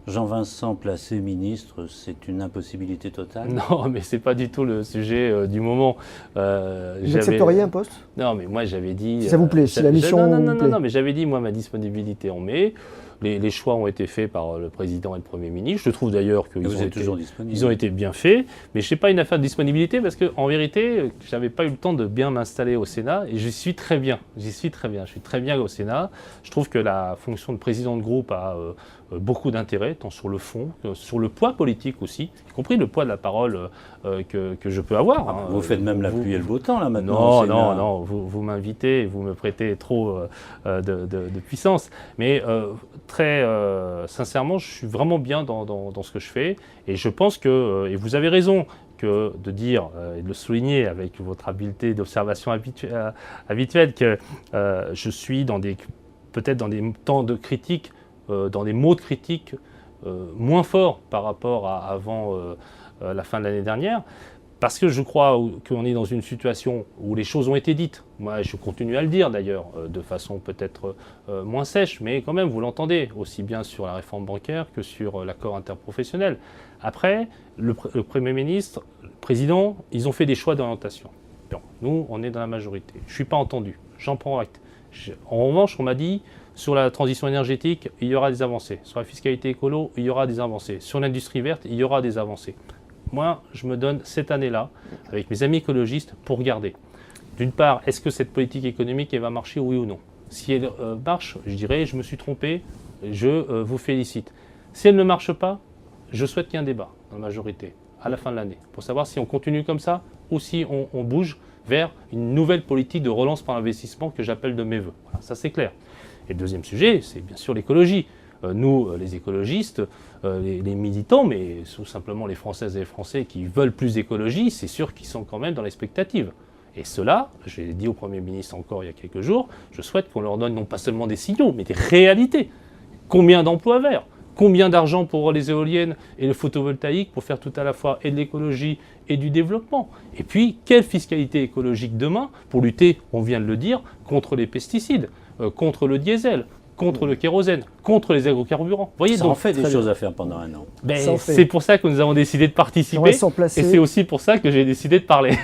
Jean-Vincent placé ministre, c'est une impossibilité totale? Non, mais c'est pas du tout le sujet du moment. Vous accepteriez un poste? Non, mais moi j'avais dit... Si ça vous plaît, si la mission vous plaît. Non, mais j'avais dit, moi, ma disponibilité en mai. Les choix ont été faits par le président et le Premier ministre. Je trouve d'ailleurs qu'ils ont été bien faits. Mais je n'ai pas une affaire de disponibilité parce qu'en vérité, je n'avais pas eu le temps de bien m'installer au Sénat et j'y suis très bien. Je suis très bien au Sénat. Je trouve que la fonction de président de groupe a beaucoup d'intérêt, tant sur le fond, que sur le poids politique aussi, y compris le poids de la parole que je peux avoir. Vous faites même la pluie et le beau temps là maintenant. Non, vous m'invitez, vous me prêtez trop de puissance. Mais très sincèrement, je suis vraiment bien dans ce que je fais. Et je pense que, et vous avez raison, que de dire et de le souligner avec votre habileté d'observation habituelle, que je suis peut-être dans des temps de critique, dans des mots de critique moins forts par rapport à avant la fin de l'année dernière. Parce que je crois qu'on est dans une situation où les choses ont été dites. Moi, je continue à le dire d'ailleurs, de façon peut-être moins sèche, mais quand même, vous l'entendez, aussi bien sur la réforme bancaire que sur l'accord interprofessionnel. Après, le Premier ministre, le Président, ils ont fait des choix d'orientation. Bon, nous, on est dans la majorité. Je ne suis pas entendu, j'en prends acte. En revanche, on m'a dit, sur la transition énergétique, il y aura des avancées. Sur la fiscalité écolo, il y aura des avancées. Sur l'industrie verte, il y aura des avancées. Moi, je me donne cette année-là, avec mes amis écologistes, pour regarder. D'une part, est-ce que cette politique économique elle va marcher, oui ou non? Si elle marche, je dirais, je me suis trompé, je vous félicite. Si elle ne marche pas, je souhaite qu'il y ait un débat dans la majorité, à la fin de l'année, pour savoir si on continue comme ça ou si on bouge vers une nouvelle politique de relance par l'investissement que j'appelle de mes voeux. Voilà, ça c'est clair. Et le deuxième sujet, c'est bien sûr l'écologie. Nous, les écologistes, les militants, mais tout simplement les Françaises et les Français qui veulent plus d'écologie, c'est sûr qu'ils sont quand même dans l'expectative. Et cela, je l'ai dit au Premier ministre encore il y a quelques jours, je souhaite qu'on leur donne non pas seulement des signaux, mais des réalités. Combien d'emplois verts? Combien d'argent pour les éoliennes et le photovoltaïque pour faire tout à la fois et de l'écologie et du développement? Et puis, quelle fiscalité écologique demain pour lutter, on vient de le dire, contre les pesticides, contre le diesel, contre le kérosène, contre les agrocarburants. Vous voyez, ça en fait des choses à faire pendant un an. C'est pour ça que nous avons décidé de participer et c'est aussi pour ça que j'ai décidé de parler.